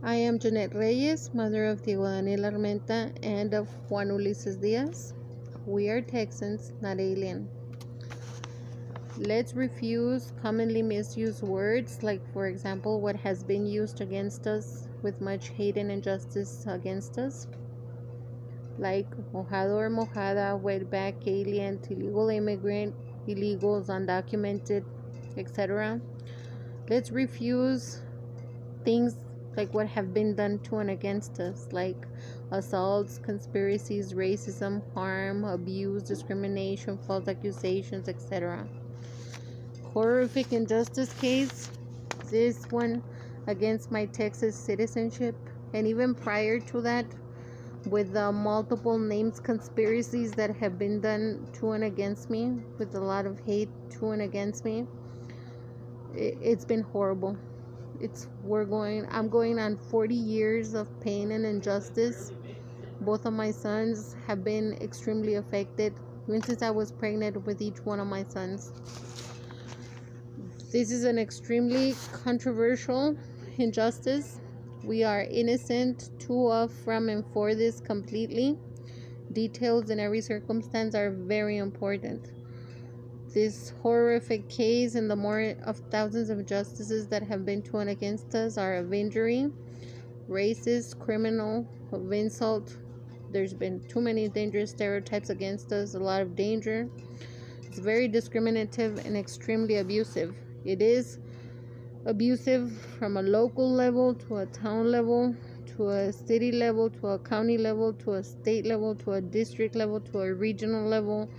I am Janet Reyes, mother of Diego Daniel Armenta and of Juan Ulises Diaz. We are Texans, not alien. Let's refuse commonly misused words, like, for example, what has been used against us with much hate and injustice against us, like mojado or mojada, wetback, alien, illegal immigrant, illegals, undocumented, etc. Let's refuse things like what have been done to and against us, like assaults, conspiracies, racism, harm, abuse, discrimination, false accusations, etc. Horrific injustice case, this one against my Texas citizenship, and even prior to that, with the multiple names conspiracies that have been done to and against me, with a lot of hate to and against me. It's been horrible. I'm going on 40 years of pain and injustice. Both of my sons have been extremely affected, even since I was pregnant with each one of my sons. This is an extremely controversial injustice. We are innocent to, of, from, and for this completely. Details in every circumstance are very important. This horrific case and the more of thousands of injustices that have been to and against us are of injury, racist, criminal, of insult. There's been too many dangerous stereotypes against us, a lot of danger. It's very discriminative and extremely abusive. It is abusive from a local level to a town level, to a city level, to a county level, to a state level, to a district level, to a regional level,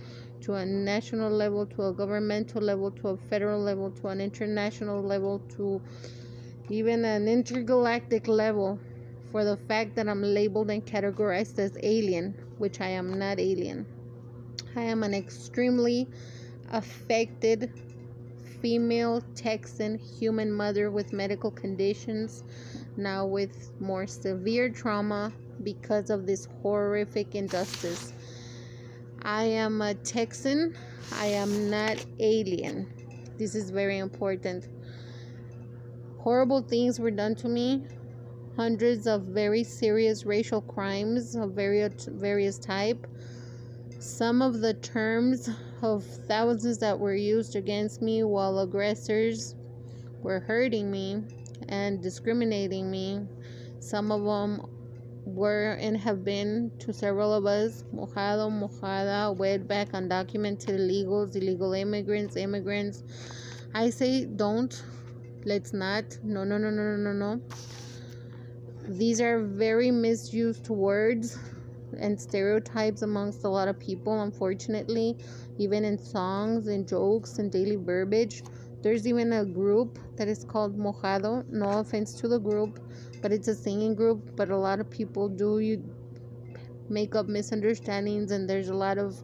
to a national level, to a governmental level, to a federal level, to an international level, to even an intergalactic level, for the fact that I'm labeled and categorized as alien, which I am not alien. I am an extremely affected female Texan human mother with medical conditions, now with more severe trauma because of this horrific injustice. I am a Texan. I am not alien. This is very important. Horrible things were done to me. Hundreds of very serious racial crimes of various type. Some of the terms of thousands that were used against me while aggressors were hurting me and discriminating me. Some of them were and have been to several of us: mojado, mojada, wetback, undocumented, illegals, illegal immigrants. I say don't. Let's not. No. These are very misused words and stereotypes amongst a lot of people, unfortunately, even in songs and jokes and daily verbiage. There's even a group that is called Mojado. No offense to the group, but it's a singing group. But a lot of people do make up misunderstandings, and there's a lot of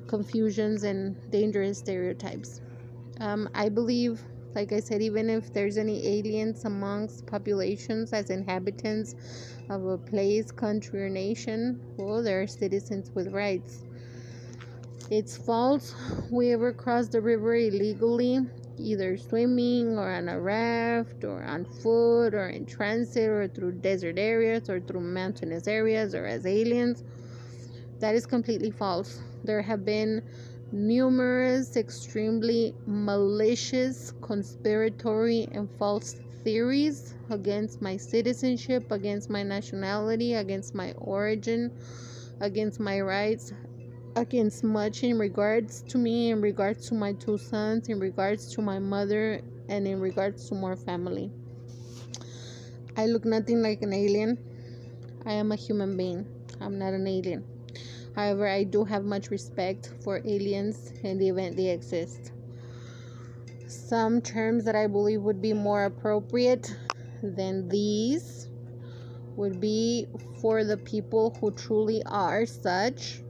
confusions and dangerous stereotypes. I believe, like I said, even if there's any aliens amongst populations as inhabitants of a place, country, or nation, well, they're citizens with rights. It's false we ever crossed the river illegally, either swimming or on a raft or on foot or in transit or through desert areas or through mountainous areas or as aliens. That is completely false. There have been numerous extremely malicious, conspiratory, and false theories against my citizenship, against my nationality, against my origin, against my rights, against much in regards to me, in regards to my two sons, in regards to my mother, and in regards to more family. I look nothing like an alien. I am a human being. I'm not an alien. However, I do have much respect for aliens in the event they exist. Some terms that I believe would be more appropriate than these would be for the people who truly are such,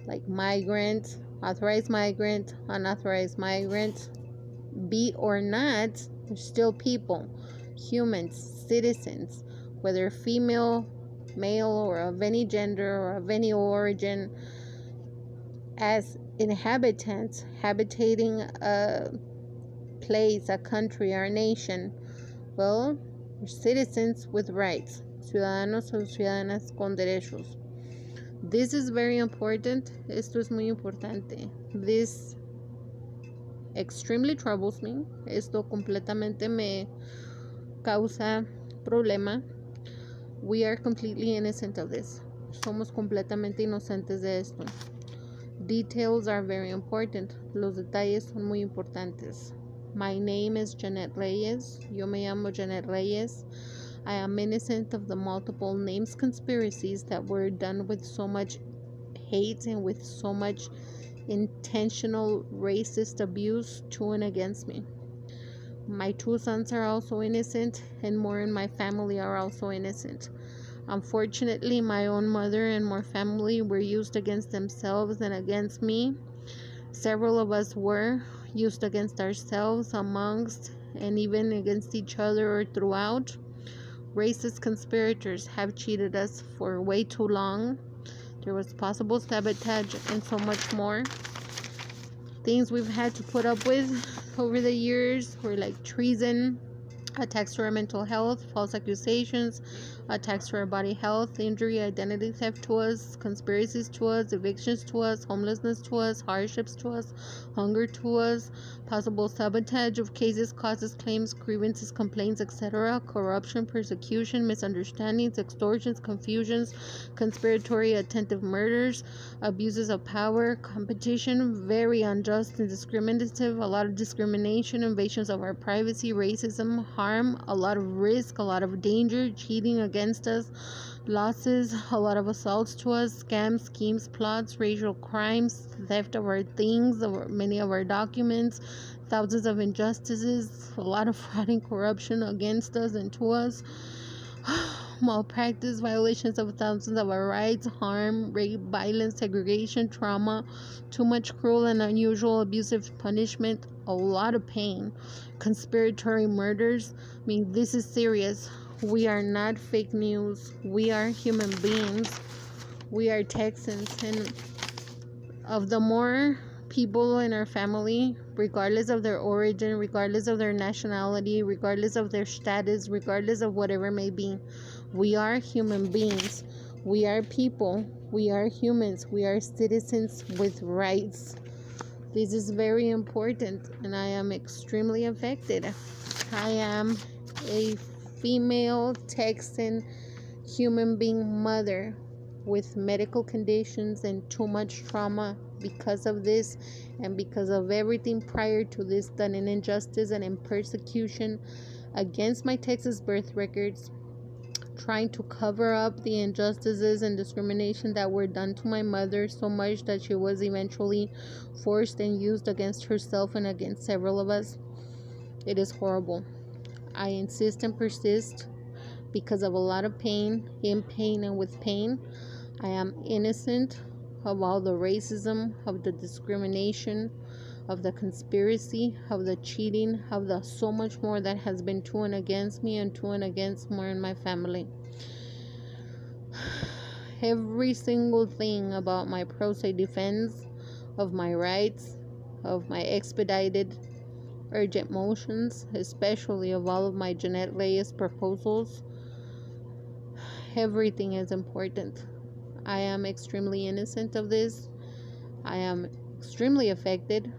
like migrant, authorized migrant, unauthorized migrant. Be or not, they're still people, humans, citizens, whether female, male, or of any gender or of any origin, as inhabitants habitating a place, a country, or a nation. Well, citizens with rights, ciudadanos o ciudadanas con derechos. This is very important. Esto es muy importante. This extremely troubles me. Esto completamente me causa problema. We are completely innocent of this. Somos completamente inocentes de esto. Details are very important. Los detalles son muy importantes. My name is Janet Reyes. Yo me llamo Janet Reyes. I am innocent of the multiple names conspiracies that were done with so much hate and with so much intentional racist abuse to and against me. My 2 sons are also innocent, and more in my family are also innocent. Unfortunately, my own mother and more family were used against themselves and against me. Several of us were used against ourselves, amongst, and even against each other or throughout. Racist conspirators have cheated us for way too long. There was possible sabotage and so much more. Things we've had to put up with over the years were like treason, attacks to our mental health, false accusations, attacks to our body health, injury, identity theft to us, conspiracies to us, evictions to us, homelessness to us, hardships to us, hunger to us, possible sabotage of cases, causes, claims, grievances, complaints, etc., corruption, persecution, misunderstandings, extortions, confusions, conspiratory attentive murders, abuses of power, competition, very unjust and discriminative, a lot of discrimination, invasions of our privacy, racism, harm, a lot of risk, a lot of danger, cheating against us, losses, a lot of assaults to us, scams, schemes, plots, racial crimes, theft of our things, of many of our documents, thousands of injustices, a lot of fraud and corruption against us and to us, malpractice, violations of thousands of our rights, harm, rape, violence, segregation, trauma, too much cruel and unusual abusive punishment, a lot of pain, conspiratory murders. I mean, this is serious. We are not fake news. We are human beings. We are Texans, and of the more people in our family, regardless of their origin, regardless of their nationality, regardless of their status, regardless of whatever may be, we are human beings. We are people. We are humans. We are citizens with rights. This is very important, and I am extremely affected. I am a female Texan human being mother with medical conditions and too much trauma because of this and because of everything prior to this done in injustice and in persecution against my Texas birth records, trying to cover up the injustices and discrimination that were done to my mother so much that she was eventually forced and used against herself and against several of us. It is horrible. I insist and persist because of a lot of pain, in pain and with pain. I am innocent of all the racism, of the discrimination, of the conspiracy, of the cheating, of the so much more that has been to and against me and to and against more in my family. Every single thing about my pro se defense of my rights, of my expedited urgent motions, especially of all of my Jeanette Reyes proposals, everything is important. I am extremely innocent of this. I am extremely affected.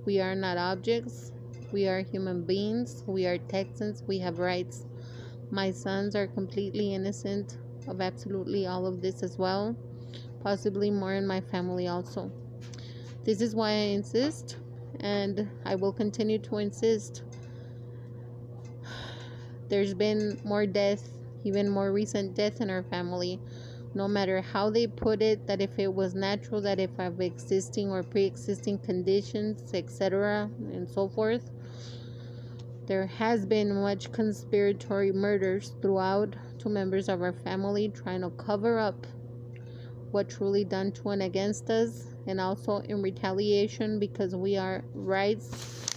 We are not objects. We are human beings. We are Texans. We have rights. My sons are completely innocent of absolutely all of this as well. Possibly more in my family also. This is why I insist, and I will continue to insist. There's been more death, even more recent death in our family. No matter how they put it, that if it was natural, that if I have existing or pre-existing conditions, etc., and so forth, there has been much conspiratory murders throughout to members of our family trying to cover up what truly done to and against us, and also in retaliation because we are rights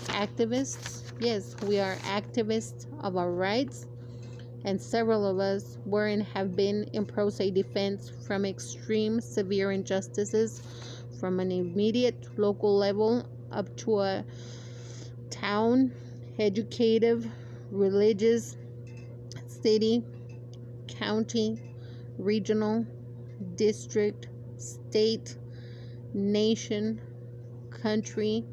activists. Yes, we are activists of our rights, and several of us were and have been in pro se defense from extreme severe injustices from an immediate local level up to a town, educative, religious, city, county, regional, district, state, nation, country,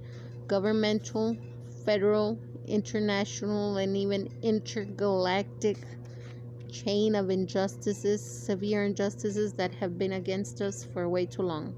governmental, federal, international, and even intergalactic chain of injustices, severe injustices that have been against us for way too long.